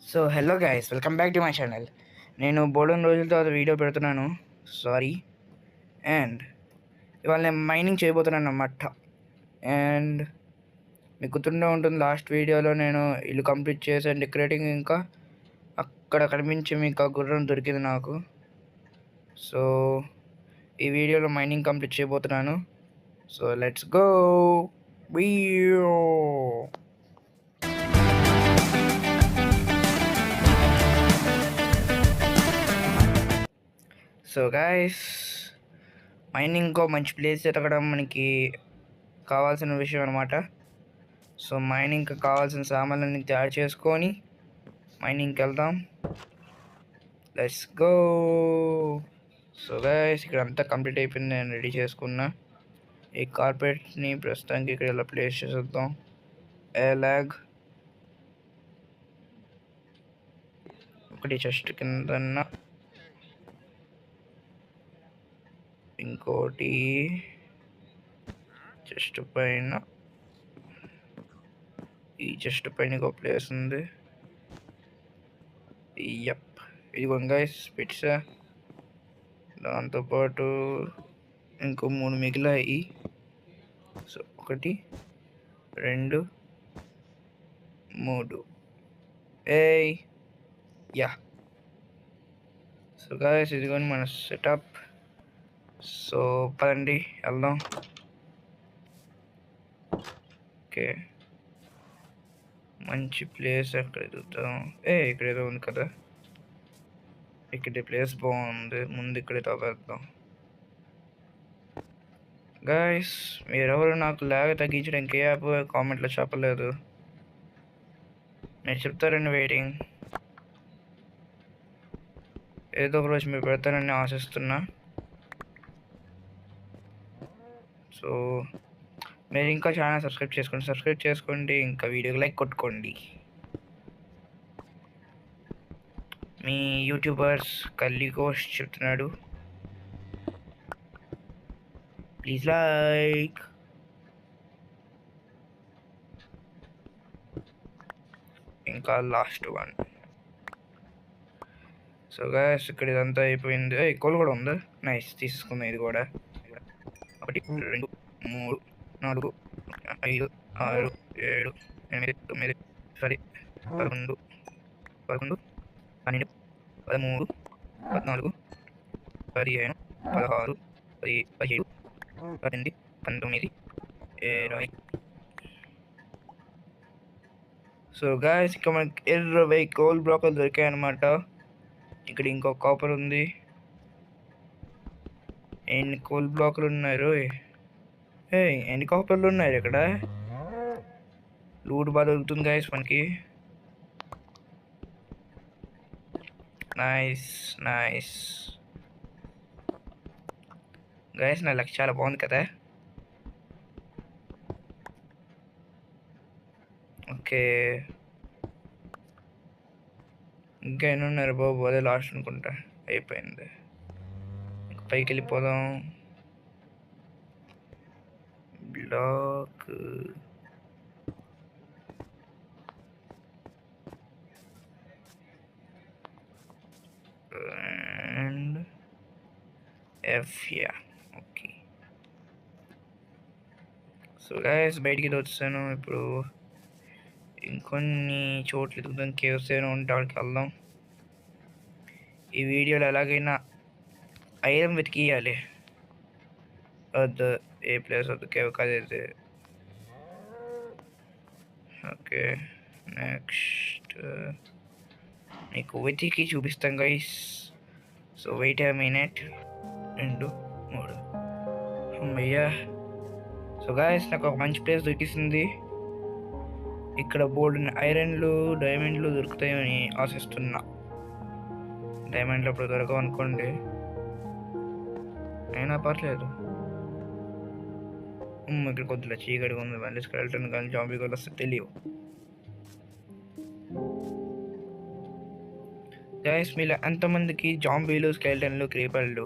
So hello guys, welcome back to my channel. నేను బోల్డెన్ రోజుల తర్వాత వీడియో పెడుతున్నాను. సారీ. అండ్ ఇవాళ నేను మైనింగ్ చేయబోతున్నాను అన్నమాట. అండ్ మీకు గుర్తుండే ఉంటుంది, లాస్ట్ వీడియోలో నేను ఇల్లు కంప్లీట్ చేశాను, డెకరేటింగ్. ఇంకా అక్కడ కనిపించి మీకు ఆ గుర్రం దొరికింది నాకు. సో ఈ వీడియోలో మైనింగ్ కంప్లీట్ చేయబోతున్నాను. So let's go. Video. So guys, మైనింగ్కో మంచి ప్లేస్ ఎతకడం మనకి కావాల్సిన విషయం అనమాట. సో మైనింగ్కి కావాల్సిన సామాన్లన్నీ తయారు చేసుకొని మైనింగ్కి వెళ్దాం. Let's go. సో గైస్, ఇక్కడ అంతా కంప్లీట్ అయిపోయింది, నేను రెడీ చేసుకున్నా. ఈ కార్పెట్ని ప్రస్తుతానికి ఇక్కడ ఇలా ప్లేస్ చేసేద్దాం. లాగ్ ఒకటి చెస్ట్ కింద, ఇంకోటి చెస్ట్ పైన. ఈ చెస్ట్ పైన ఇంకో ప్లేస్ ఉంది. యప్, ఇదిగోండి గైస్ పిట్సా. దాంతోపాటు ఇంకో 3 మిగిలాయి. సో 1 2 3. యా. సో గైస్, ఇదిగోండి మన సెటప్. సో పదండి వెళ్దాం. ఓకే, మంచి ప్లేస్ ఎక్కడ ఎదుగుతాం. ఇక్కడ ఏదో ఉంది కదా, ఇక్కడ ప్లేస్ బాగుంది. ముందు ఇక్కడ తవ్వేద్దాం. గైస్, మీరెవరు నాకు లాగ్ తగ్గించడానికి ఏ యాప్ కామెంట్లో చెప్పలేదు. మీరు చెప్తారని వెయిటింగ్. ఏదో ఒక రోజు మీరు పెడతారని ఆశిస్తున్నా. సో మీరు ఇంకా ఛానల్ సబ్స్క్రైబ్ చేసుకోండి, ఇంకా వీడియోకి లైక్ కొట్టుకోండి. మీ యూట్యూబర్స్ కల్లికోష్ చెప్తున్నాడు, ప్లీజ్ లైక్. ఇంకా లాస్ట్ వన్. సో గైస్, ఇక్కడ ఇదంతా అయిపోయింది. కోల్ కూడా ఉంది, నైస్, తీసుకుందాం ఇది కూడా. 1 2 3 4 5 6 7 8 9 11 12 12 12 13 14 15 16 17 18 19 20. సో గాయస్, ఇక్కడ మనకి 20 కోల్ బ్లాకులు దొరికాయి అన్నమాట. ఇక్కడ ఇంకో కాపర్ ఉంది. ఎన్ని కోల్ బ్లాకులు ఉన్నారు, ఎన్ని కాపర్లు ఉన్నాయి ఇక్కడ. లూట్ బాగా దొరుకుతుంది గాయస్ మనకి. నైస్ నైస్ గైస్, నా లక్ చాలా బాగుంది కదా. ఓకే, ఇంకా ఎన్ని ఉన్నారు బాబు, అదే లాస్ట్ అనుకుంటా. అయిపోయింది, ఇంకా పైకి వెళ్ళిపోదాం. Block and F. Yeah, okay. So guys, బయటికి వచ్చాను. ఇప్పుడు ఇంకొన్ని చోట్ల ఎదుగుతాం. కేవ్స్ ఏమైనా ఉంటే అక్కడికి వెళ్దాం. ఈ వీడియోలో ఎలాగైనా ఐరన్ వెతికియాలి. వద్దు, ఏ ప్లేస్ వద్దు, కేవ్ కాదు. ఓకే, నెక్స్ట్ మీకు వెతికి చూపిస్తాం guys. So wait a minute. 2 3. అమ్మయ్యా. సో గైస్, నాకు ఒక మంచి ప్లేస్ దొరికింది. ఇక్కడ బోల్డ్ ఐరన్లు డైమండ్లు దొరుకుతాయని ఆశిస్తున్నా. డైమండ్లు అప్పుడు దొరకవు అనుకోండి, అయినా పర్లేదు. ఇక్కడ కొద్దిగా చీకటిగా ఉంది, మళ్ళీ స్కెల్టన్ కానీ జాంబీ కూడా వస్తే తెలియవు. గైస్, మీలో ఎంతమందికి జాంబీలు, స్కెల్టన్లు, క్రీపర్లు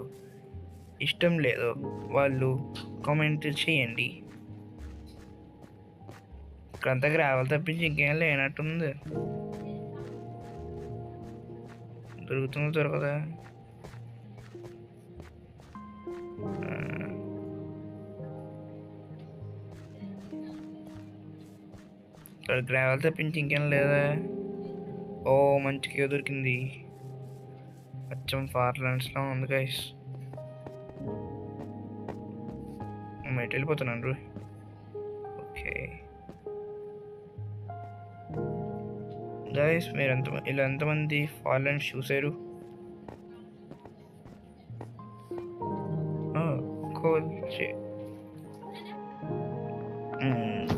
ఇష్టం లేదు వాళ్ళు కామెంట్ చేయండి. ఇక్కడ అంతా గ్రావెల్ తప్పించి ఇంకేం లేనట్టుంది. దొరుకుతుందో దొరకదా? ఇక్కడ గ్రావెల్ తప్పించి ఇంకేం లేదా? ఓ మంచి కేవ్ దొరికింది. అచ్చం ఫార్లాండ్స్లో ఉంది గైస్. ఎటు వెళ్ళిపోతున్నాను? ఓకే గైస్, మీరు ఇలా ఎంతమంది ఫార్లాండ్స్ చూసారు?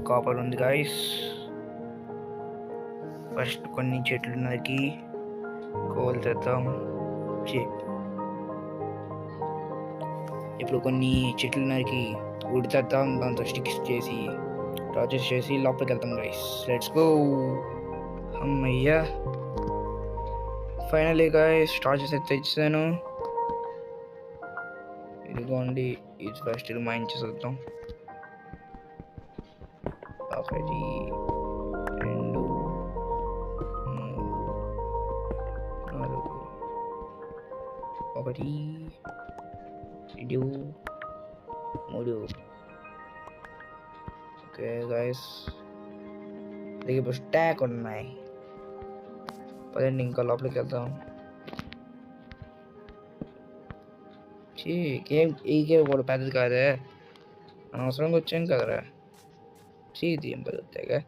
కాపర్ ఉంది గైస్. ఫస్ట్ కొన్ని చెట్లు నరికి కోల్ తెద్దాం. ఇప్పుడు కొన్ని చెట్లు నరికి వుడ్ తెద్దాం. దాంతో స్టిక్స్ చేసి టార్చెస్ చేసి లోపలికి వెళ్తాం గైస్. Let's go. అమ్మయ్యా, ఫైనలీ గైస్ టార్చెస్ అయితే తెచ్చాను. ఇదిగోండి, ఇది ఫస్ట్ ఇది మైండ్ చేసేద్దాం. ఒకటి, రెండు, మూడు, నాలుగు, ఒకటి, రెండు, మూడు. ఓకే గైస్, ఇప్పుడు స్టాక్ ఉన్నాయి. పదండి ఇంకా లోపలికి వెళ్తాం. ఈ గేమ్ కూడా పెద్దది కాదే, అనవసరంగా వచ్చాను కదరా. ఇది ఏం పడుతాయిగా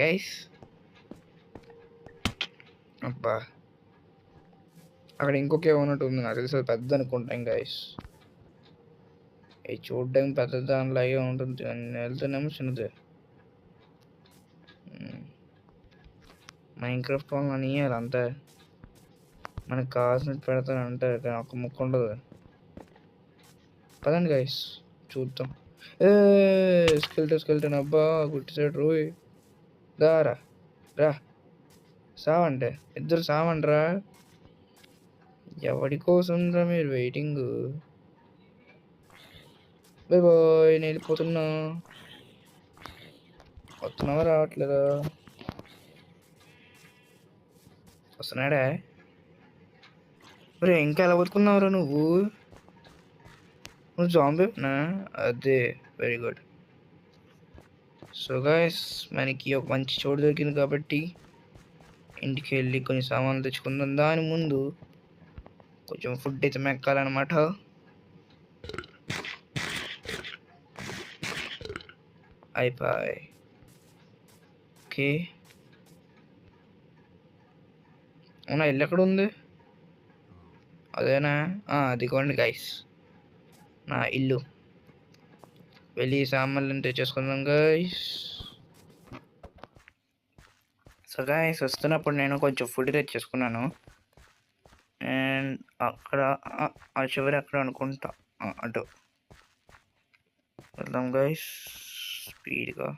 గైస్. అబ్బా, అక్కడ ఇంకొక ఉన్నట్టు ఉంది, నాకు తెలిసి పెద్ద అనుకుంటాం గైస్. ఇది చూడడానికి పెద్ద దానిలో అయ్యే ఉంటుంది, వెళ్తేనేమో చిన్నది. మైన్క్రాఫ్ట్ వాళ్ళని అంతా మనకు కావాల్సినట్టు పెడతానంటే ఒక ముక్క ఉండదు. పదండి గైస్ చూద్దాం. స్కెల్టన్ అబ్బా గుర్తిసాడు రోయ్. దారా రా, సావంటే ఇద్దరు సావండ్రా. ఎవడి కోసం రా మీరు వెయిటింగ్? బాయ్ బాయ్, నేను వెళ్ళిపోతున్నా. వస్తున్నావా రావట్లేదా? వస్తున్నాడా? మరి ఇంకా ఎలా బతుకున్నావురా నువ్వు జాంబీనా? అదే, వెరీ గుడ్. సో గైస్, మనకి ఒక మంచి చోటు దొరికింది కాబట్టి ఇంటికి వెళ్ళి కొన్ని సామాన్లు తెచ్చుకుందాం. దాని ముందు కొంచెం ఫుడ్ అయితే మెక్కాలన్నమాట. అయిపోయి ఓకే. అవునా, ఇల్లు ఎక్కడ ఉంది? అదేనా? అదిగోండి గైస్ నా ఇల్లు. వెళ్ళి సామాన్లను తెచ్చేసుకుందాం గైస్. సో గైస్, వస్తున్నప్పుడు నేను కొంచెం ఫుడ్ తెచ్చేసుకున్నాను. అండ్ అక్కడ ఆ చివరి అక్కడ అనుకుంటా, అటు వెళ్దాం గైస్ స్పీడ్గా.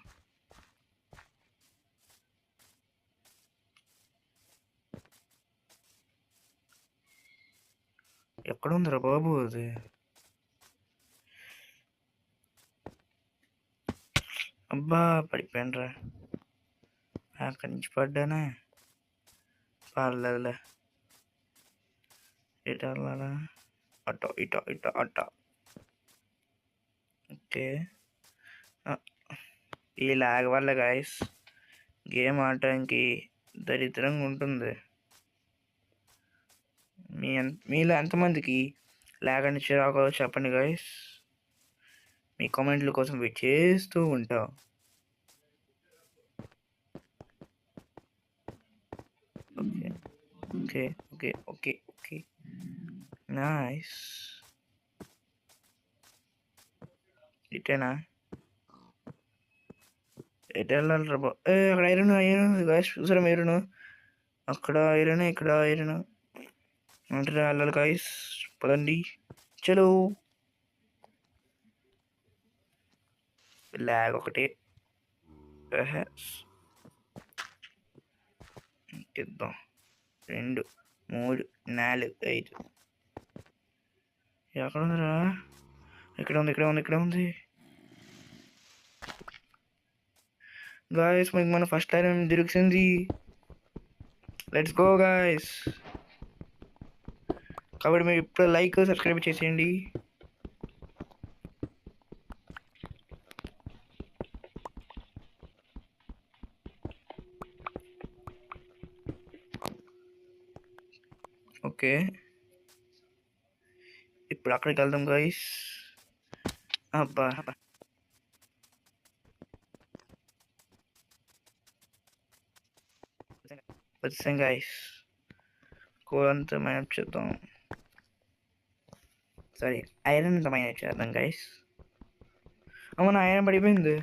ఎక్కడ ఉందిరా బాబు అది? అబ్బా పడిపోయానురా, అక్కడి నుంచి పడ్డానా. పర్లేదులే, ఇటు వెళ్ళాలా? అటో ఇటో ఇటో అటో. ఓకే, ఈ లాగ్ వల్ల గైస్ గేమ్ ఆడటానికి దరిద్రంగా ఉంటుంది. మీలో ఎంతమందికి లాగ్ అని చిరాకు చెప్పండి గైస్. మీ కామెంట్ల కోసం వెయిట్ చేస్తూ ఉంటా. Okay okay okay okay okay, nice. ఇటేనా? ఎటు వెళ్ళాలి రా బాబు? అక్కడ ఐరన్ గాయస్, చూసారా ఐరన్? అక్కడ ఐరన్, ఇక్కడ ఐరన్. అంటే వెళ్ళాలి గాయస్, పదండి చలో. లాగ్ ఒకటి ఇద్దాం. 2, 3, 4, 5. ఎక్కడ ఉందిరా? ఇక్కడ ఉంది. గాయస్, మీకు మన ఫస్ట్ ఐరన్ దొరికింది. Let's go guys. కాబట్టి మీరు ఇప్పుడు లైక్ సబ్స్క్రైబ్ చేసేయండి. ఓకే, ఇప్పుడు అక్కడికి వెళ్దాం గైస్. అబ్బా, వచ్చాం గైస్. కోల్ అంతా మైనప్ చేద్దాం. సారీ, ఐరన్ అంతా మైనప్ చేద్దాం గైస్. అవునా, ఐరన్ పడిపోయింది.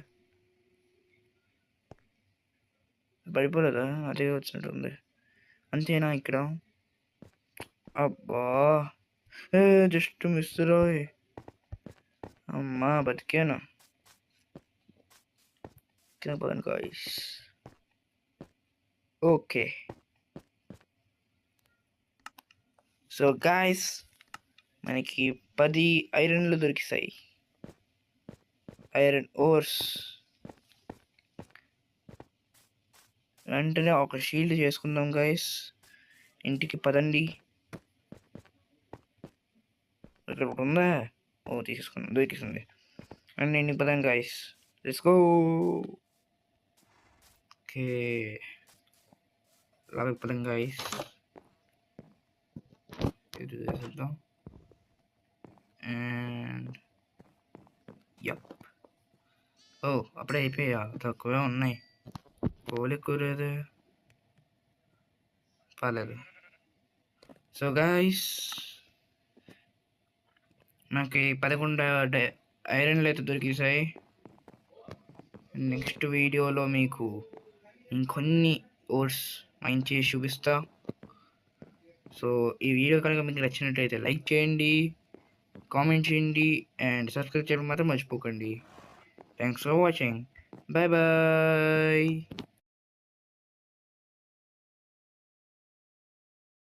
పడిపోలేదా? అదే వచ్చినట్టుంది. అంతేనా ఇక్కడ? అబ్బా, జస్ట్ మిస్ రాయ్. అమ్మా బతికాను. పదండి గాయ్స్. ఓకే, సో గాయ్స్ మనకి 10 ఐరన్లు దొరికిస్తాయి. ఐరన్ ఓర్స్. వెంటనే ఒక షీల్డ్ చేసుకుందాం గాయస్. ఇంటికి పదండి. ఇక్కడ ఒకటి ఉందా? ఓ తీసుకున్నాం, దొరికిస్తుంది. అండ్ నేను పదాం గాయస్. Let's go. ఓకే, లాగా పదం గాయస్. ఇది చేద్దాం. And yup. ఓ, అప్పుడే అయిపోయా? తక్కువే ఉన్నాయి. కోలి కూరేది పర్లేదు. సో గాయస్ నాకు 11 ఐరన్లు అయితే దొరికేసాయి. నెక్స్ట్ వీడియోలో మీకు ఇంకొన్ని ఓర్స్ మైన్ చేసి చూపిస్తా. సో ఈ వీడియో కనుక మీకు నచ్చినట్టయితే లైక్ చేయండి, కామెంట్ చేయండి అండ్ సబ్స్క్రైబ్ చేయడం మాత్రం మర్చిపోకండి. Thanks for watching. Bye bye.